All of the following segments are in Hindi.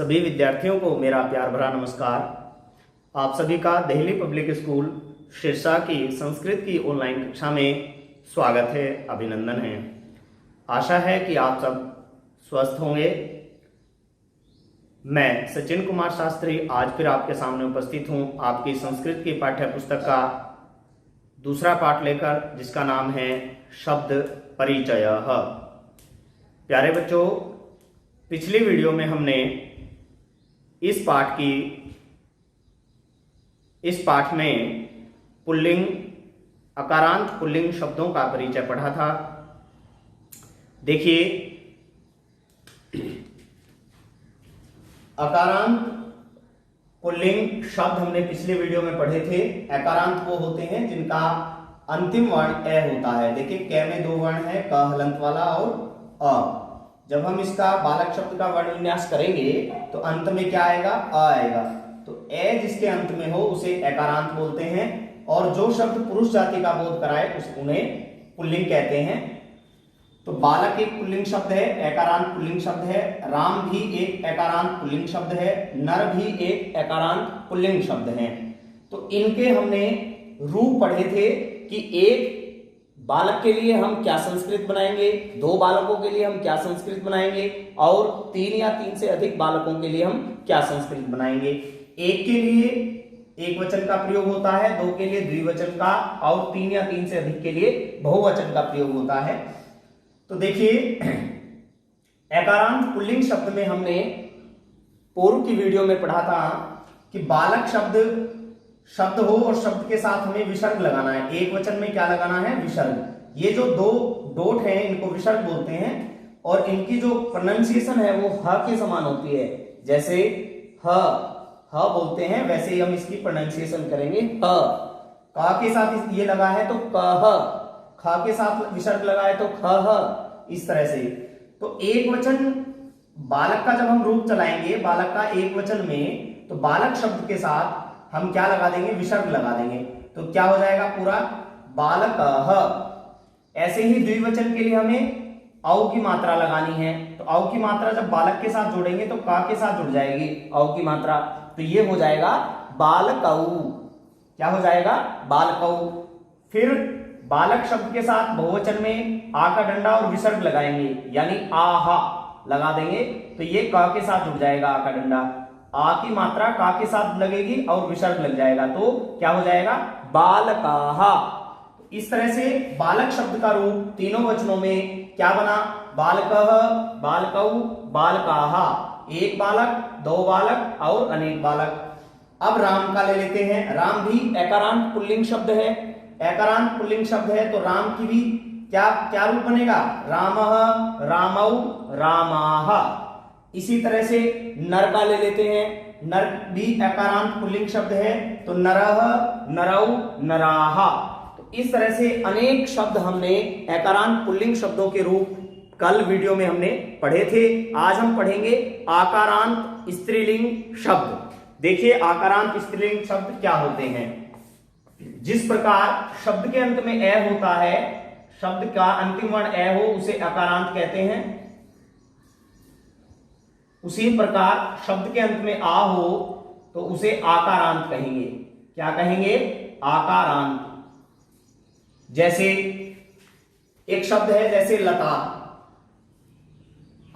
सभी विद्यार्थियों को मेरा प्यार भरा नमस्कार। आप सभी का दिल्ली पब्लिक स्कूल शीर्षा की संस्कृत की ऑनलाइन कक्षा में स्वागत है, अभिनंदन है। आशा है कि आप सब स्वस्थ होंगे। मैं सचिन कुमार शास्त्री आज फिर आपके सामने उपस्थित हूं आपकी संस्कृत की पाठ्य पुस्तक का दूसरा पाठ लेकर, जिसका नाम है शब्द परिचय। प्यारे बच्चों, पिछली वीडियो में हमने इस पाठ में पुल्लिंग, अकारांत पुल्लिंग शब्दों का परिचय पढ़ा था। देखिए, अकारांत पुल्लिंग शब्द हमने पिछले वीडियो में पढ़े थे। अकारांत वो होते हैं जिनका अंतिम वर्ण ए होता है। देखिए, कै में दो वर्ण है, क हलंत वाला और अ। जब हम इसका बालक शब्द का वर्ण विन्यास करेंगे तो अंत में क्या आएगा? अ आएगा। तो ए जिसके अंत में हो उसे अकारांत बोलते हैं, और जो शब्द पुरुष जाति का बोध कराए उन्हें पुल्लिंग कहते हैं। तो बालक एक पुल्लिंग शब्द है, अकारांत पुल्लिंग शब्द है। राम भी एक अकारांत पुल्लिंग शब्द है। नर भी एक अकारांत पुल्लिंग शब्द है। तो इनके हमने रूप पढ़े थे कि एक बालक के लिए हम क्या संस्कृत बनाएंगे, दो बालकों के लिए हम क्या संस्कृत बनाएंगे, और तीन या तीन से अधिक बालकों के लिए हम क्या संस्कृत बनाएंगे। एक के लिए एक वचन का प्रयोग होता है, दो के लिए द्विवचन का, और तीन या तीन से अधिक के लिए बहुवचन का प्रयोग होता है। तो देखिए, अकारांत पुल्लिंग शब्द में हमने पूर्व की वीडियो में पढ़ा था कि बालक शब्द हो और शब्द के साथ हमें विसर्ग लगाना है। एक वचन में क्या लगाना है? विसर्ग। ये जो दो डोट हैं इनको विसर्ग बोलते हैं, और इनकी जो प्रोनाउंसिएशन है वो ह के समान होती है। जैसे ह बोलते हैं, वैसे ही हम इसकी प्रोनाउंसिएशन करेंगे। ह का के साथ ये लगा है तो कह, ख के साथ विसर्ग लगा है तो ख, इस तरह से। तो एक वचन बालक का जब हम रूप चलाएंगे बालक का एक वचन में, तो बालक शब्द के साथ हम क्या लगा देंगे? विसर्ग लगा देंगे। तो क्या हो जाएगा? पूरा बालक। ऐसे ही द्विवचन के लिए हमें औ की मात्रा लगानी है। तो औ की मात्रा जब बालक के साथ जोड़ेंगे तो का के साथ जुड़ जाएगी औ की मात्रा, तो ये हो जाएगा बालकऊ। क्या हो जाएगा? बालकऊ। फिर बालक शब्द के साथ बहुवचन में आ का डंडा और विसर्ग लगाएंगे, यानी आहा लगा देंगे, तो ये का के साथ जुड़ जाएगा आ का डंडा। आ की मात्रा का के साथ लगेगी और विसर्ग लग जाएगा, तो क्या हो जाएगा? बालकाहा। इस तरह से बालक शब्द का रूप तीनों वचनों में क्या बना? बालकः, बालकऊ, बालकाहा। एक बालक, दो बालक और अनेक बालक। अब राम का ले लेते हैं। राम भी अकारांत पुल्लिंग शब्द है। अकारांत पुल्लिंग शब्द है तो राम की भी क्या रूप बनेगा? रामः, रामौ, रामाः। इसी तरह से नर का ले लेते हैं। नर भी अकारांत पुल्लिंग शब्द है, तो नरः, नरौ, नराः। तो इस तरह से अनेक शब्द हमने अकारांत पुल्लिंग शब्दों के रूप कल वीडियो में हमने पढ़े थे। आज हम पढ़ेंगे आकारांत स्त्रीलिंग शब्द। देखिए, आकारांत स्त्रीलिंग शब्द क्या होते हैं। जिस प्रकार शब्द के अंत में ए होता है, शब्द का अंतिम वर्ण ए हो उसे अकारांत कहते हैं, उसी प्रकार शब्द के अंत में आ हो तो उसे आकारांत कहेंगे। क्या कहेंगे? आकारांत। जैसे एक शब्द है जैसे लता।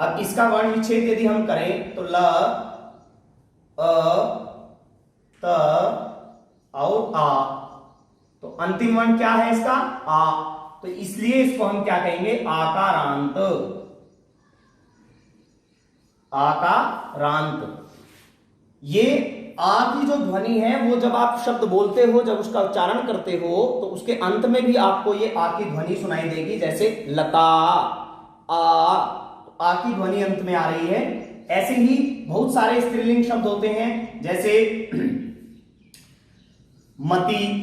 अब इसका वर्ण विच्छेद यदि हम करें तो ल, अ, त और आ, तो अंतिम वर्ण क्या है इसका? आ। तो इसलिए इसको हम क्या कहेंगे? आकारांत। आकारांत। ये आ की जो ध्वनि है वो जब आप शब्द बोलते हो, जब उसका उच्चारण करते हो, तो उसके अंत में भी आपको ये आ की ध्वनि suनाई देगी। जैसे लता, आ की ध्वनि अंत में आ रही है। ऐसे ही बहुत सारे स्त्रीलिंग शब्द होते हैं, जैसे मति।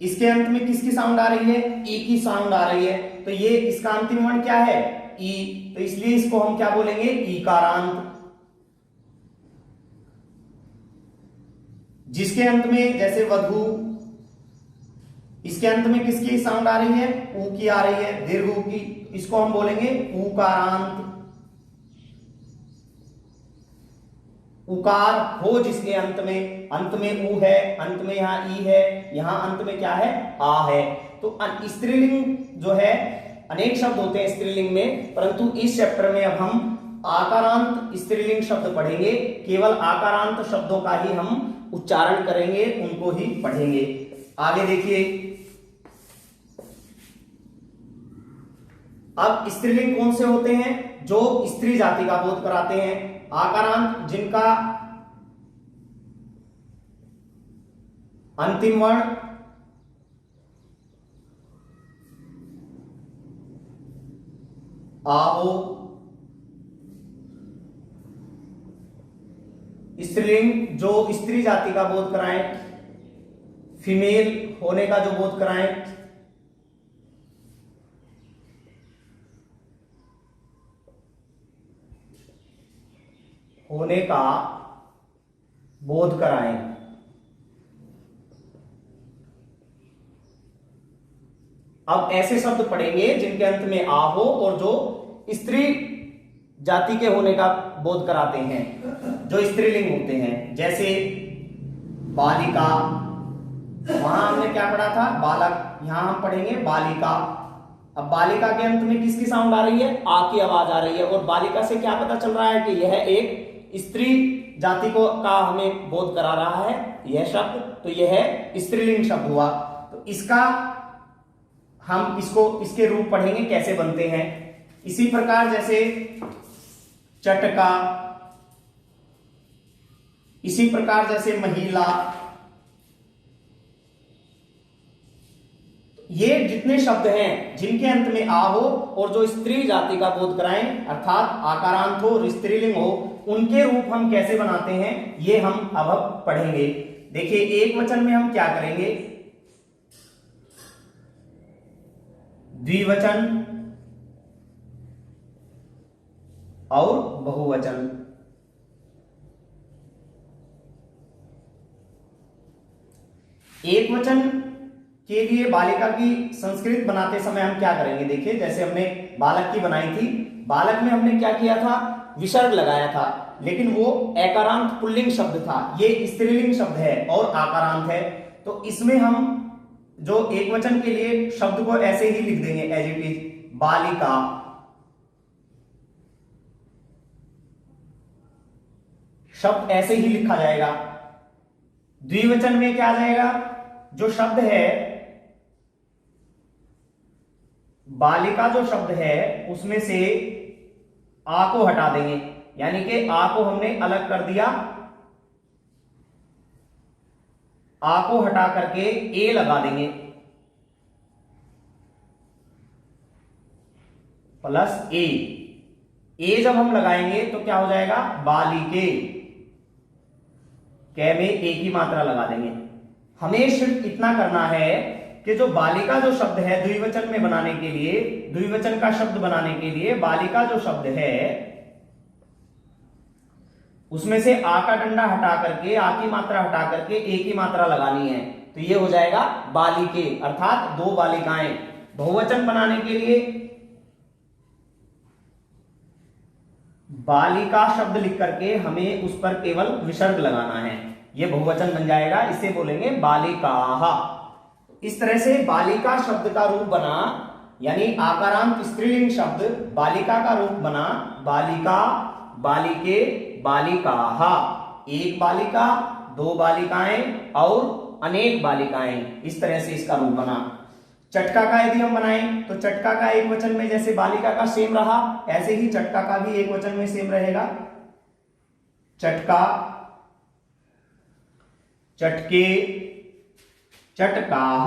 इसके अंत में किसकी साउंड आ रही है? ई की साउंड आ रही है, तो ये इसका अंतिम वर्ण क्या है? ई। तो इसलिए इसको हम क्या बोलेंगे? ईकारांत। जिसके अंत में जैसे वधु, इसके अंत में किसकी साउंड आ रही है? ऊ की आ रही है, दीर्घ ऊ की, इसको हम बोलेंगे ऊकारांत। उकार हो जिसके अंत में उ है, अंत में यहाँ ई है, यहाँ अंत में क्या है, आ है। तो स्त्रीलिंग जो है, अनेक शब्द होते हैं स्त्रीलिंग में, परंतु इस चैप्टर में अब हम आकारांत स्त्रीलिंग शब्द पढ़ेंगे। केवल आकारांत शब्दों का ही हम उच्चारण करेंगे, उनको ही पढ़ेंगे। आगे देखिए, अब स्त्रीलिंग कौन से होते हैं, जो स्त्री जाति का बोध कराते हैं। आकारांत जिनका अंतिम वर्ण आ हो, स्त्रीलिंग जो स्त्री जाति का बोध कराएं, फीमेल होने का जो बोध कराएं, होने का बोध कराएं। अब ऐसे शब्द पढ़ेंगे जिनके अंत में आ हो और जो स्त्री जाति के होने का बोध कराते हैं, जो स्त्रीलिंग होते हैं। जैसे बालिका, वहां हमने क्या पढ़ा था, बालक, यहां हम पढ़ेंगे बालिका। अब बालिका के अंत में किसकी साउंड आ रही है, आ की आवाज आ रही है, और बालिका से क्या पता चल रहा है कि यह एक स्त्री जाति को का हमें बोध करा रहा है यह शब्द, तो यह स्त्रीलिंग शब्द हुआ। तो इसका हम इसके रूप पढ़ेंगे कैसे बनते हैं। इसी प्रकार जैसे चटका, इसी प्रकार जैसे महिला, ये जितने शब्द हैं जिनके अंत में आ हो और जो स्त्री जाति का बोध कराएं, अर्थात आकारांत हो और स्त्रीलिंग हो, उनके रूप हम कैसे बनाते हैं ये हम अब पढ़ेंगे। देखिए, एक वचन में हम क्या करेंगे, द्विवचन और बहुवचन। एक वचन के लिए बालिका की संस्कृत बनाते समय हम क्या करेंगे, देखिए जैसे हमने बालक की बनाई थी, बालक में हमने क्या किया था, विसर्ग लगाया था, लेकिन वो एकारांत पुल्लिंग शब्द था, ये स्त्रीलिंग शब्द है और आकारांत है। तो इसमें हम जो एक वचन के लिए शब्द को ऐसे ही लिख देंगे एज इट इज, बालिका। शब्द ऐसे ही लिखा जाएगा। द्विवचन में क्या आ जाएगा, जो शब्द है बालिका, जो शब्द है उसमें से आ को हटा देंगे, यानी कि आ को हमने अलग कर दिया, आ को हटा करके ए लगा देंगे, प्लस ए जब हम लगाएंगे तो क्या हो जाएगा, बालिके, कै में ए की मात्रा लगा देंगे। हमें सिर्फ इतना करना है कि जो बालिका जो शब्द है द्विवचन में बनाने के लिए, द्विवचन का शब्द बनाने के लिए बालिका जो शब्द है उसमें से आ का डंडा हटा करके, आ की मात्रा हटा करके ए की मात्रा लगानी है, तो ये हो जाएगा बालिके, अर्थात दो बालिकाएं। बहुवचन बनाने के लिए बालिका शब्द लिख करके हमें उस पर केवल विसर्ग लगाना है, ये बहुवचन बन जाएगा, इसे बोलेंगे बालिकाः। इस तरह से बालिका शब्द का रूप बना, यानी आकारांत स्त्रीलिंग शब्द बालिका का रूप बना, बालिका, बालिके, बालिकाः। एक बालिका, दो बालिकाएं और अनेक बालिकाएं, इस तरह से इसका रूप बना। चटका का यदि हम बनाएं तो चटका का एक वचन में जैसे बालिका का सेम रहा, ऐसे ही चटका का भी एक वचन में सेम रहेगा, चटका, चटके, चटकाः।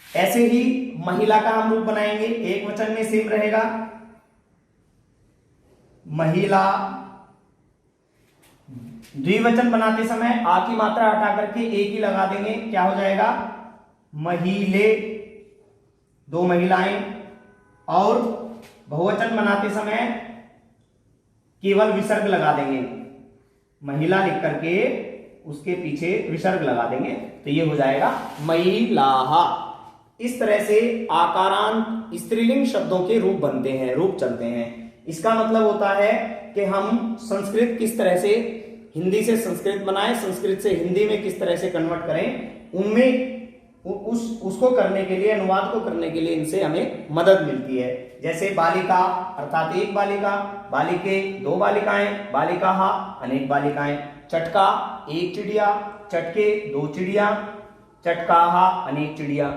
ऐसे ही महिला का हम रूप बनाएंगे, एक वचन में सेम रहेगा, महिला। द्विवचन बनाते समय आ की मात्रा हटा करके एक ही लगा देंगे, क्या हो जाएगा, महिले, दो महिलाएं। और बहुवचन बनाते समय केवल विसर्ग लगा देंगे, महिला लिख करके उसके पीछे विसर्ग लगा देंगे, तो ये हो जाएगा महिलाः। इस तरह से आकारांत स्त्रीलिंग शब्दों के रूप बनते हैं, रूप चलते हैं। इसका मतलब होता है कि हम संस्कृत किस तरह से हिंदी से संस्कृत बनाएं, संस्कृत से हिंदी में किस तरह से कन्वर्ट करें, उनमें उसको करने के लिए, अनुवाद को करने के लिए इनसे हमें मदद मिलती है। जैसे बालिका अर्थात एक बालिका, बालिके दो बालिकाएं, बालिकाहा अनेक बालिकाएं, चटका एक चिड़िया, चटके दो चिड़िया, चटकाहा अनेक चिड़िया,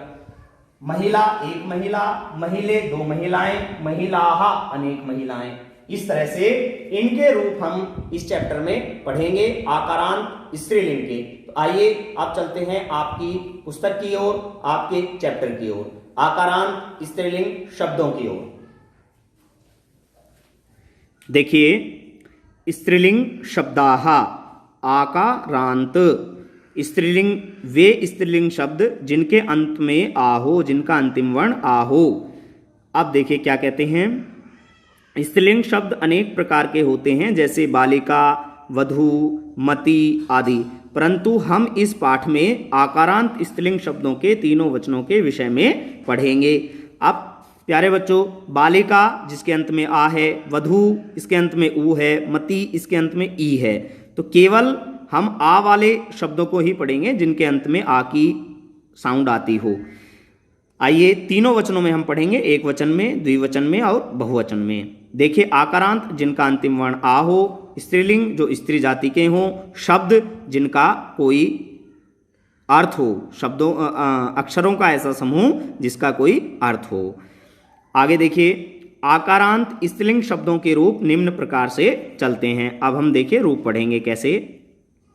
महिला एक महिला, महिले दो महिलाएं, महिलाहा अनेक महिलाएं। इस तरह से इनके रूप हम इस चैप्टर में पढ़ेंगे आकारांत स्त्रीलिंग के। तो आइए अब चलते हैं आपकी पुस्तक की ओर, आपके चैप्टर की ओर, आकारांत स्त्रीलिंग शब्दों की ओर। देखिए स्त्रीलिंग शब्दाः आकारांत स्त्रीलिंग, वे स्त्रीलिंग शब्द जिनके अंत में आ हो, जिनका अंतिम वर्ण आ हो। अब देखिए क्या कहते हैं, स्त्रीलिंग शब्द अनेक प्रकार के होते हैं जैसे बालिका, वधू, मति आदि, परंतु हम इस पाठ में आकारांत स्त्रीलिंग शब्दों के तीनों वचनों के विषय में पढ़ेंगे। अब प्यारे बच्चों, बालिका जिसके अंत में आ है, वधू इसके अंत में ऊ है, मति इसके अंत में ई है, तो केवल हम आ वाले शब्दों को ही पढ़ेंगे जिनके अंत में आ की साउंड आती हो। आइए तीनों वचनों में हम पढ़ेंगे, एक वचन में, द्विवचन में और बहुवचन में। देखिए आकारांत जिनका अंतिम वर्ण आ हो, स्त्रीलिंग जो स्त्री जाति के हों, शब्द जिनका कोई अर्थ हो, शब्दों अक्षरों का ऐसा समूह जिसका कोई अर्थ हो। आगे देखिए आकारांत स्त्रीलिंग शब्दों के रूप निम्न प्रकार से चलते हैं। अब हम देखिए रूप पढ़ेंगे कैसे।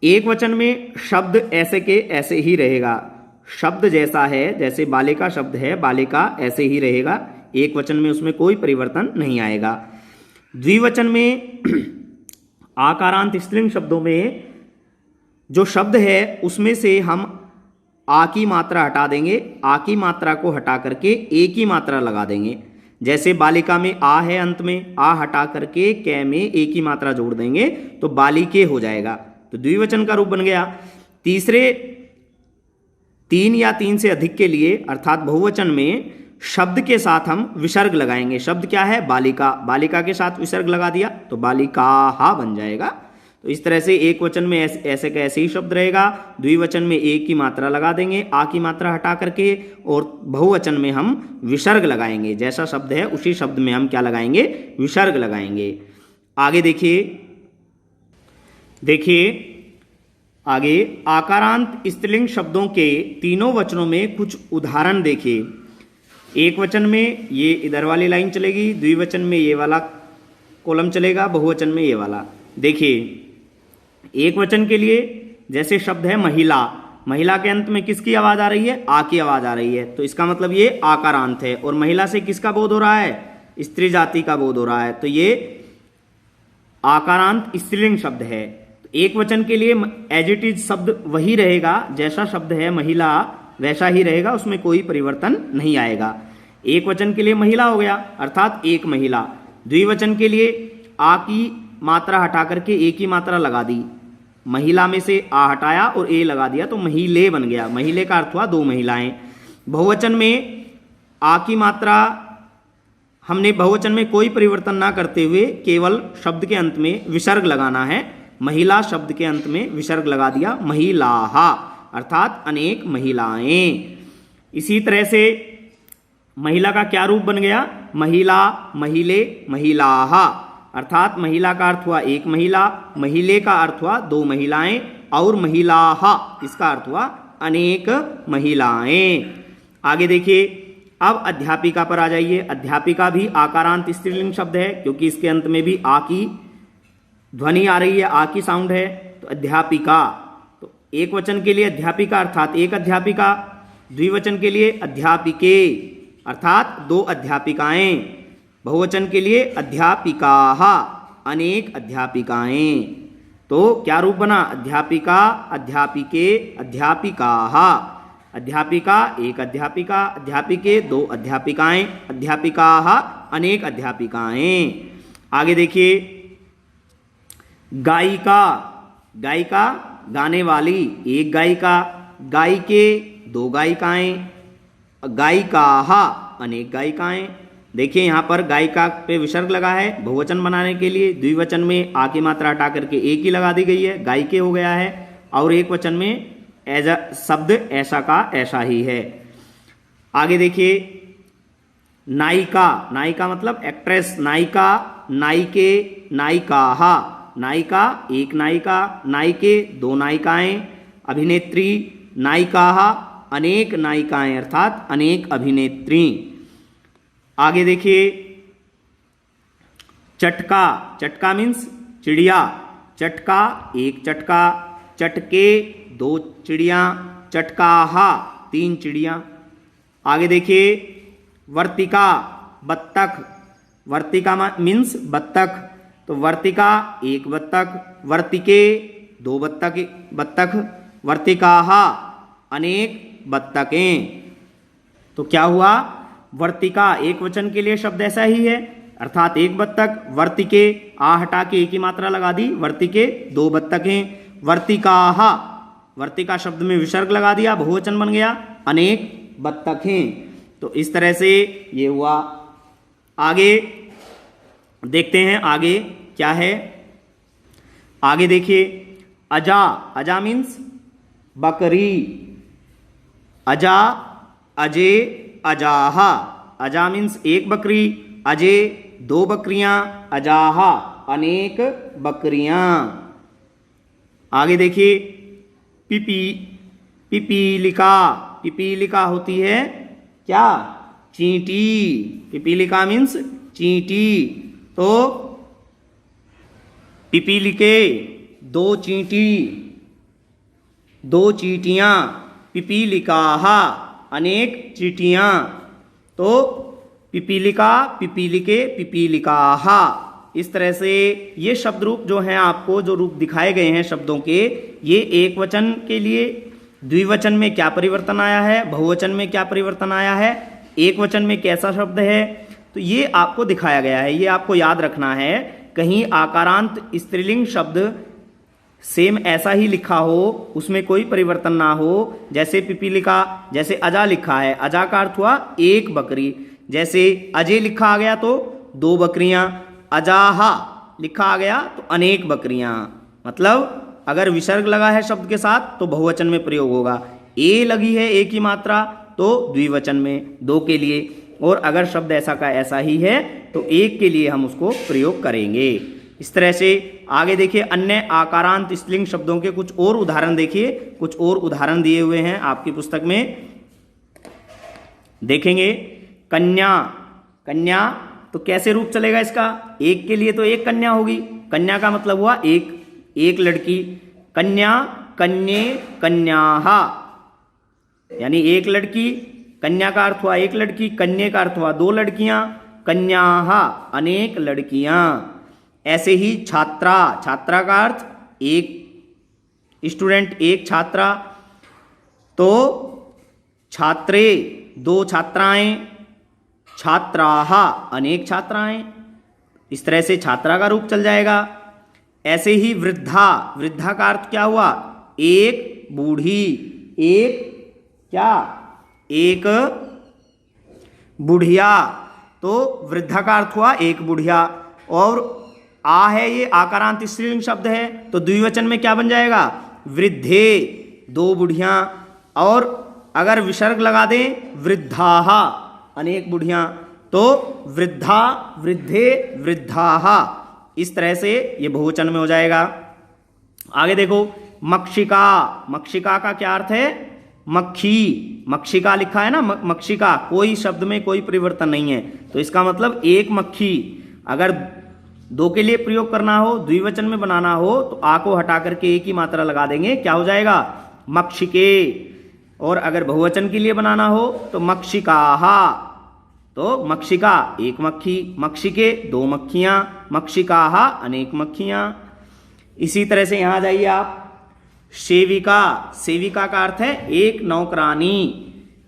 एक वचन में शब्द ऐसे के ऐसे ही रहेगा, शब्द जैसा है, जैसे बालिका शब्द है, बालिका ऐसे ही रहेगा, एक वचन में उसमें कोई परिवर्तन नहीं आएगा। द्विवचन में आकारांत स्त्रीलिंग शब्दों में जो शब्द है उसमें से हम आ की मात्रा हटा देंगे, आ की मात्रा को हटा करके ए की मात्रा लगा देंगे। जैसे बालिका में आ है अंत में, आ हटा करके कै में ए की मात्रा जोड़ देंगे तो बालिके हो जाएगा, तो द्विवचन का रूप बन गया। तीसरे तीन या तीन से अधिक के लिए अर्थात बहुवचन में शब्द के साथ हम विसर्ग लगाएंगे। शब्द क्या है? बालिका, बालिका के साथ विसर्ग लगा दिया तो बालिकाहा बन जाएगा। तो इस तरह से एक वचन में ऐसे का ऐसे ही शब्द रहेगा, द्विवचन में एक की मात्रा लगा देंगे, आ की मात्रा हटा करके, और बहुवचन में हम विसर्ग लगाएंगे। जैसा शब्द है उसी शब्द में हम क्या लगाएंगे? विसर्ग लगाएंगे। आगे देखिए आगे आकारांत स्त्रीलिंग शब्दों के तीनों वचनों में कुछ उदाहरण देखिए। एक वचन में ये इधर वाली लाइन चलेगी, द्विवचन में ये वाला कॉलम चलेगा, बहुवचन में ये वाला। देखिए एक वचन के लिए जैसे शब्द है महिला, महिला के अंत में किसकी आवाज आ रही है? आ की आवाज आ रही है, तो इसका मतलब ये आकारांत है। और महिला से किसका बोध हो रहा है? स्त्री जाति का बोध हो रहा है, तो ये आकारांत स्त्रीलिंग शब्द है। एक वचन के लिए एज इट इज शब्द वही रहेगा, जैसा शब्द है महिला वैसा ही रहेगा, उसमें कोई परिवर्तन नहीं आएगा। एक वचन के लिए महिला हो गया अर्थात एक महिला। द्विवचन के लिए आ की मात्रा हटा करके ए की मात्रा लगा दी, महिला में से आ हटाया और ए लगा दिया तो महिले बन गया, महिले का अर्थ हुआ दो महिलाएं। बहुवचन में आ की मात्रा हमने बहुवचन में कोई परिवर्तन ना करते हुए केवल शब्द के अंत में विसर्ग लगाना है। महिला शब्द के अंत में विसर्ग लगा दिया, महिलाहा अर्थात अनेक महिलाएं। इसी तरह से महिला का क्या रूप बन गया? महिला, महिले, महिलाहा अर्थात महिला का अर्थ हुआ एक महिला, महिले का अर्थ हुआ दो महिलाएं, और महिलाहा इसका अर्थ हुआ अनेक महिलाएं। आगे देखिए अब अध्यापिका पर आ जाइए। अध्यापिका भी आकारांत स्त्रीलिंग शब्द है क्योंकि इसके अंत में भी आ की ध्वनि आ रही है, आ की साउंड है, तो अध्यापिका। तो एक वचन के लिए अध्यापिका अर्थात एक अध्यापिका, द्विवचन के लिए अध्यापिके अर्थात दो अध्यापिकाएं, बहुवचन के लिए अध्यापिकाः अनेक अध्यापिकाएं। तो क्या रूप बना? अध्यापिका, अध्यापिके, अध्यापिकाः। अध्यापिका एक अध्यापिका, अध्यापिके दो अध्यापिकाएं, अध्यापिकाः अनेक अध्यापिकाएं। आगे देखिए गायिका, गायिका गाने वाली एक गायिका, गायिके दो गायिकाएं, गायिकाः अनेक गायिकाएं, देखिए यहाँ पर गायिका पे विसर्ग लगा है बहुवचन बनाने के लिए, द्विवचन में आ की मात्रा हटा करके एक ही लगा दी गई है, गायिके हो गया है, और एक वचन में ऐसा शब्द ऐसा का ऐसा ही है। आगे देखिए नायिका, नायिका मतलब एक्ट्रेस, नायिका, नायिके, नायिकाहा, नायिका एक नायिका, नायिके दो नायिकाएं, अभिनेत्री, नायिकाहा अनेक नायिकाएं अर्थात अनेक अभिनेत्री। आगे देखिए चटका, चटका मीन्स चिड़िया, चटका एक चटका, चटके दो चिड़िया, चटकाहा तीन चिड़िया। आगे देखिए वर्तिका, बत्तख, वर्तिका मीन्स बत्तख, तो वर्तिका एक बत्तख, वर्तिके दो बत्तख, वर्तिकाहा अनेक बत्तखें। तो क्या हुआ, वर्तिका एक वचन के लिए शब्द ऐसा ही है अर्थात एक बत्तख, वर्तिके आ हटा के एक ही मात्रा लगा दी, वर्तिके दो बत्तखें, वर्तिकाहा वर्तिका शब्द में विसर्ग लगा दिया बहुवचन बन गया अनेक बत्तखें। तो इस तरह से ये हुआ। आगे देखते हैं आगे क्या है। आगे देखिए अजा, अजा मीन्स बकरी, अजा अजे अजाहा, अजा मीन्स एक बकरी, अजे दो बकरियां, अजाहा अनेक बकरियां। आगे देखिए पिपीलिका, पिपीलिका होती है क्या, चींटी, पिपीलिका मीन्स चींटी, तो पिपीलिके दो चींटी, दो चींटियां, पिपीलिकाहा अनेक चींटियां, तो पिपीलिका, पिपीलिके, पिपीलिकाहा। इस तरह से ये शब्द रूप जो हैं आपको जो रूप दिखाए गए हैं शब्दों के, ये एक वचन के लिए द्विवचन में क्या परिवर्तन आया है, बहुवचन में क्या परिवर्तन आया है, एक वचन में कैसा शब्द है, तो ये आपको दिखाया गया है। ये आपको याद रखना है, कहीं आकारांत स्त्रीलिंग शब्द सेम ऐसा ही लिखा हो, उसमें कोई परिवर्तन ना हो, जैसे पिपीलिका, जैसे अजा लिखा है, अजा का अर्थ हुआ एक बकरी, जैसे अजय लिखा आ गया तो दो बकरियां, अजाहा लिखा आ गया तो अनेक बकरियां। मतलब अगर विसर्ग लगा है शब्द के साथ तो बहुवचन में प्रयोग होगा, ए लगी है एक ही मात्रा तो द्विवचन में दो के लिए, और अगर शब्द ऐसा का ऐसा ही है तो एक के लिए हम उसको प्रयोग करेंगे। इस तरह से आगे देखिए अन्य आकारांत स्त्रीलिंग शब्दों के कुछ और उदाहरण देखिए, कुछ और उदाहरण दिए हुए हैं आपकी पुस्तक में, देखेंगे। कन्या, कन्या तो कैसे रूप चलेगा इसका, एक के लिए तो एक कन्या होगी, कन्या का मतलब हुआ एक लड़की, कन्या, कन्ये, कन्याहा यानी एक लड़की, कन्या का अर्थ हुआ एक लड़की, कन्ये का अर्थ हुआ दो लड़कियां, कन्याहा अनेक लड़कियां। ऐसे ही छात्रा, छात्रा का अर्थ एक स्टूडेंट एक छात्रा, तो छात्रे दो छात्राएं, छात्राहा अनेक छात्राएं, इस तरह से छात्रा का रूप चल जाएगा। ऐसे ही वृद्धा, वृद्धा का अर्थ क्या हुआ, एक बूढ़ी, एक क्या, एक बुढ़िया, तो वृद्धा का अर्थ हुआ एक बुढ़िया, और आ है ये आकारांत स्त्रीलिंग शब्द है तो द्विवचन में क्या बन जाएगा, वृद्धे दो बुढ़ियां, और अगर विसर्ग लगा दें वृद्धाहा अनेक बुढ़ियां, तो वृद्धा, वृद्धे, वृद्धाहा, इस तरह से ये बहुवचन में हो जाएगा। आगे देखो मक्षिका, मक्षिका का क्या अर्थ है, मक्खी, मक्षिका लिखा है ना, मक्षिका, कोई शब्द में कोई परिवर्तन नहीं है, तो इसका मतलब एक मक्खी। अगर दो के लिए प्रयोग करना हो, द्विवचन में बनाना हो, तो आ को हटा करके एक ही मात्रा लगा देंगे, क्या हो जाएगा, मक्षिके। और अगर बहुवचन के लिए बनाना हो तो मक्षिकाहा, तो मक्षिका एक मक्खी, मक्षिके दो मक्खियां, मक्षिकाहा अनेक मक्खियां। इसी तरह से यहां जाइए आप, सेविका, सेविका का अर्थ है एक नौकरानी,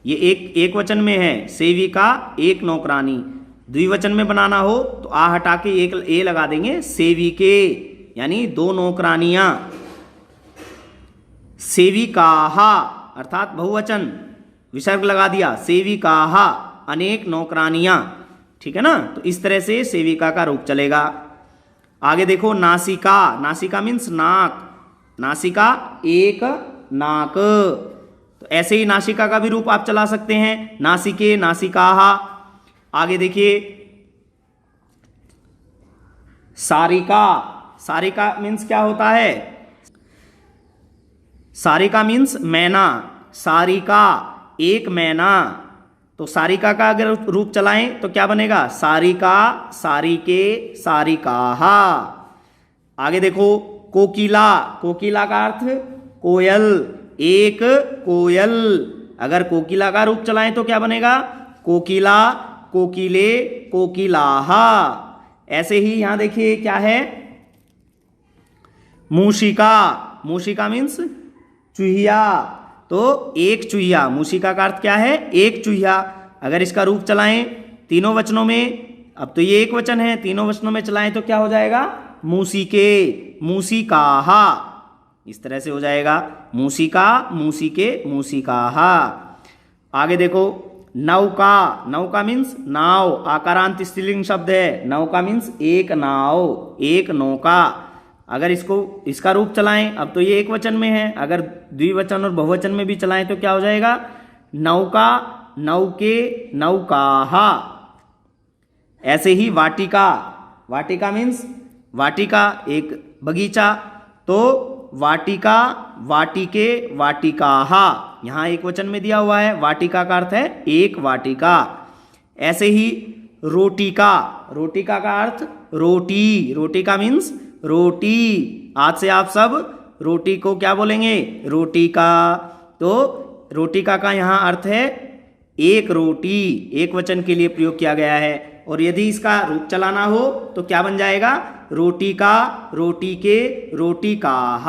ये एक वचन में है, सेविका एक नौकरानी। द्विवचन में बनाना हो तो आ हटा के एक ए लगा देंगे, सेविके यानी दो नौकरानियां। सेविकाहा अर्थात बहुवचन, विसर्ग लगा दिया, सेविकाहा अनेक नौकरानियां। ठीक है ना। तो इस तरह से सेविका का रूप चलेगा। आगे देखो नासिका, नासिका मीन्स नाक, नासिका एक नाक, तो ऐसे ही नासिका का भी रूप आप चला सकते हैं, नासिके नासिकाः। आगे देखिए सारिका, सारिका मीन्स क्या होता है, सारिका मीन्स मैना, सारिका एक मैना, तो सारिका का अगर रूप चलाएं तो क्या बनेगा, सारिका सारिके सारिकाः। आगे देखो कोकिला, कोकिला का अर्थ कोयल, एक कोयल, अगर कोकिला का रूप चलाएं तो क्या बनेगा, कोकिला कोकिले कोकिलाः। ऐसे ही यहां देखिए क्या है, मूषिका, मूषिका मीन्स चूहिया, तो एक चूहिया, मूषिका का अर्थ क्या है, एक चूहिया। अगर इसका रूप चलाएं तीनों वचनों में, अब तो ये एक वचन है, तीनों वचनों में चलाएं तो क्या हो जाएगा, मूसिके मूसिकाः, इस तरह से हो जाएगा, मूसिका मूसिके मूसिकाः। आगे देखो नौका, नौका मीन्स नाव, आकारांत स्त्रीलिंग शब्द है, नौका मीन्स एक नाव, एक नौका। अगर इसको इसका रूप चलाएं, अब तो ये एक वचन में है, अगर द्विवचन और बहुवचन में भी चलाएं तो क्या हो जाएगा, नौका नौके नौकाः। ऐसे ही वाटिका, वाटिका मीन्स वाटिका एक बगीचा, तो वाटिका वाटिके वाटिकाः, यहां एक वचन में दिया हुआ है, वाटिका का अर्थ है एक वाटिका। ऐसे ही रोटिका, रोटिका का अर्थ रोटी, रोटिका मीन्स रोटी, आज से आप सब रोटी को क्या बोलेंगे, रोटी का, तो रोटिका का यहाँ अर्थ है एक रोटी, एक वचन के लिए प्रयोग किया गया है। और यदि इसका रूप चलाना हो तो क्या बन जाएगा, रोटी का रोटी के रोटिकाः।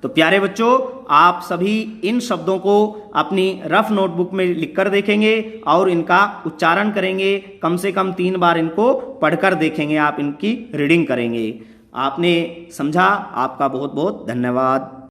तो प्यारे बच्चों, आप सभी इन शब्दों को अपनी रफ नोटबुक में लिखकर देखेंगे और इनका उच्चारण करेंगे, कम से कम 3 बार इनको पढ़कर देखेंगे, आप इनकी रीडिंग करेंगे। आपने समझा, आपका बहुत बहुत धन्यवाद।